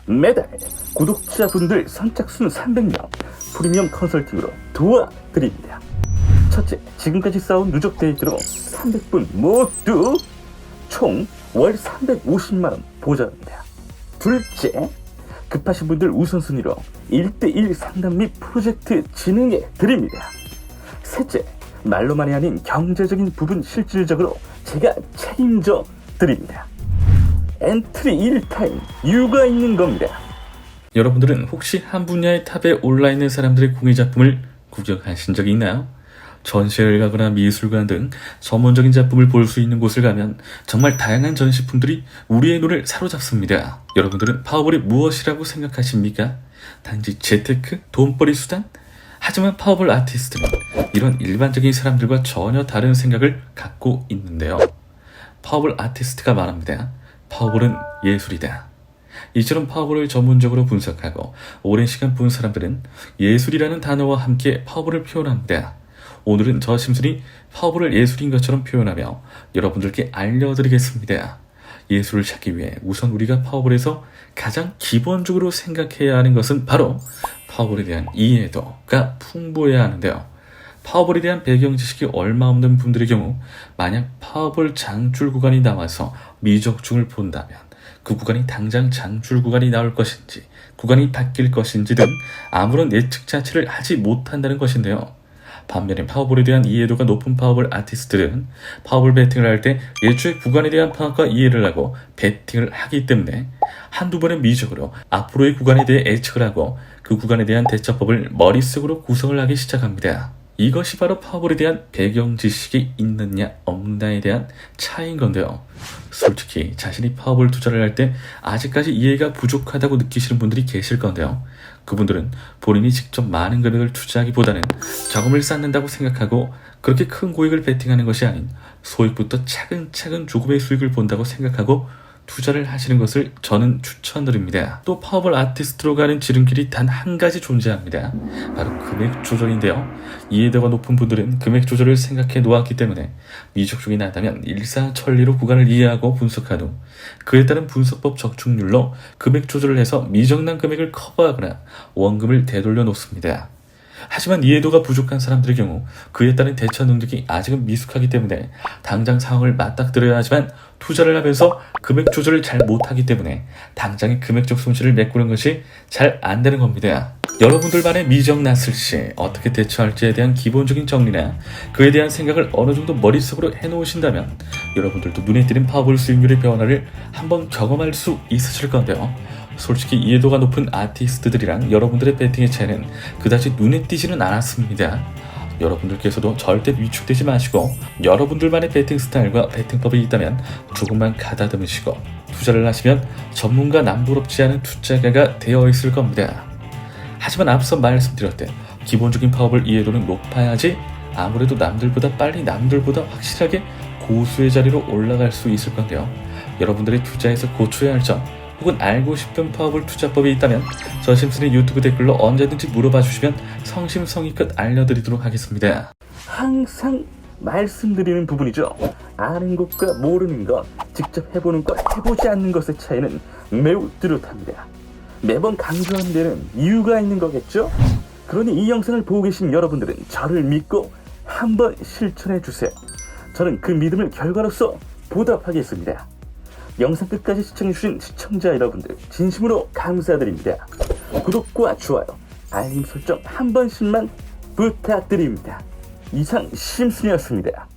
매달 구독자분들 선착순 300명 프리미엄 컨설팅으로 도와드립니다. 첫째, 지금까지 쌓은 누적 데이트로 300분 모두 총 월 350만원 보장합니다. 둘째, 급하신 분들 우선순위로 1:1 상담 및 프로젝트 진행해 드립니다. 셋째, 말로만이 아닌 경제적인 부분 실질적으로 제가 책임져 드립니다. 엔트리 1타임 이유가 있는 겁니다. 여러분들은 혹시 한 분야의 탑에 올라있는 사람들의 공예 작품을 구경하신 적이 있나요? 전시회를 가거나 미술관 등 전문적인 작품을 볼 수 있는 곳을 가면 정말 다양한 전시품들이 우리의 눈을 사로잡습니다. 여러분들은 파워볼이 무엇이라고 생각하십니까? 단지 재테크? 돈벌이 수단? 하지만 파워볼 아티스트는 이런 일반적인 사람들과 전혀 다른 생각을 갖고 있는데요. 파워볼 아티스트가 말합니다. 파워볼은 예술이다. 이처럼 파워볼을 전문적으로 분석하고 오랜 시간 본 사람들은 예술이라는 단어와 함께 파워볼을 표현합니다. 오늘은 저 심순이 파워볼을 예술인 것처럼 표현하며 여러분들께 알려드리겠습니다. 예술을 찾기 위해 우선 우리가 파워볼에서 가장 기본적으로 생각해야 하는 것은 바로 파워볼에 대한 이해도가 풍부해야 하는데요. 파워볼에 대한 배경 지식이 얼마 없는 분들의 경우 만약 파워볼 장출 구간이 나와서 미적중을 본다면 그 구간이 당장 장출 구간이 나올 것인지 구간이 바뀔 것인지 등 아무런 예측 자체를 하지 못한다는 것인데요. 반면에 파워볼에 대한 이해도가 높은 파워볼 아티스트들은 파워볼 배팅을 할 때 예초에 구간에 대한 파악과 이해를 하고 배팅을 하기 때문에 한두 번의 미적으로 앞으로의 구간에 대해 예측을 하고 그 구간에 대한 대처법을 머릿속으로 구성을 하기 시작합니다. 이것이 바로 파워볼에 대한 배경 지식이 있느냐 없느냐에 대한 차이인 건데요. 솔직히 자신이 파워볼 투자를 할 때 아직까지 이해가 부족하다고 느끼시는 분들이 계실 건데요. 그분들은 본인이 직접 많은 금액을 투자하기보다는 자금을 쌓는다고 생각하고 그렇게 큰 고액을 베팅하는 것이 아닌 소액부터 차근차근 조금의 수익을 본다고 생각하고 투자를 하시는 것을 저는 추천드립니다. 또 파워볼 아티스트로 가는 지름길이 단 한 가지 존재합니다. 바로 금액 조절인데요. 이해도가 높은 분들은 금액 조절을 생각해 놓았기 때문에 미적중이 나다면 일사천리로 구간을 이해하고 분석한 후 그에 따른 분석법 적중률로 금액 조절을 해서 미적난 금액을 커버하거나 원금을 되돌려 놓습니다. 하지만 이해도가 부족한 사람들의 경우 그에 따른 대처 능력이 아직은 미숙하기 때문에 당장 상황을 맞닥뜨려야 하지만 투자를 하면서 금액 조절을 잘 못하기 때문에 당장의 금액적 손실을 메꾸는 것이 잘 안 되는 겁니다. 여러분들만의 미적 났을 시 어떻게 대처할지에 대한 기본적인 정리나 그에 대한 생각을 어느 정도 머릿속으로 해놓으신다면 여러분들도 눈에 띄는 파워볼 수익률의 변화를 한번 경험할 수 있으실 건데요. 솔직히 이해도가 높은 아티스트들이랑 여러분들의 배팅의 차이는 그다지 눈에 띄지는 않았습니다. 여러분들께서도 절대 위축되지 마시고 여러분들만의 배팅 스타일과 배팅법이 있다면 조금만 가다듬으시고 투자를 하시면 전문가 남부럽지 않은 투자가가 되어 있을 겁니다. 하지만 앞서 말씀드렸듯 기본적인 파워볼 이해도는 높아야지 아무래도 남들보다 빨리 남들보다 확실하게 고수의 자리로 올라갈 수 있을 건데요. 여러분들의 투자에서 고쳐야 할 점 혹은 알고 싶은 파워볼 투자법이 있다면 저 심슨의 유튜브 댓글로 언제든지 물어봐 주시면 성심성의껏 알려드리도록 하겠습니다. 항상 말씀드리는 부분이죠. 아는 것과 모르는 것, 직접 해보는 것, 해보지 않는 것의 차이는 매우 뚜렷합니다. 매번 강조하는 데는 이유가 있는 거겠죠? 그러니 이 영상을 보고 계신 여러분들은 저를 믿고 한번 실천해 주세요. 저는 그 믿음을 결과로서 보답하겠습니다. 영상 끝까지 시청해주신 시청자 여러분들 진심으로 감사드립니다. 구독과 좋아요, 알림 설정 한 번씩만 부탁드립니다. 이상 심순이었습니다.